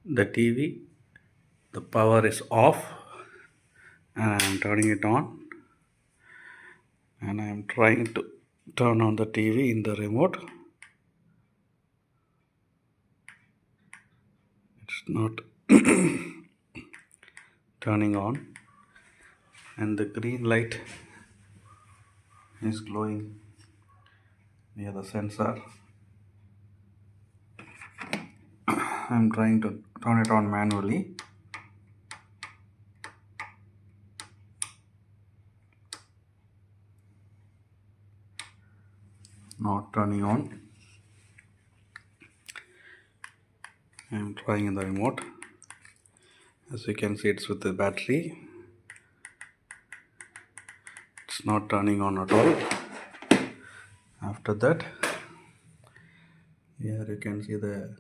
the TV, the power is off, and I'm turning it on, and I'm trying to turn on the TV in the remote. It's not turning on, and the green light is glowing near the sensor. I'm trying to turn it on manually. Not turning on. I'm trying in the remote. As you can see, it's with the battery. It's not turning on at all. After that, here you can see the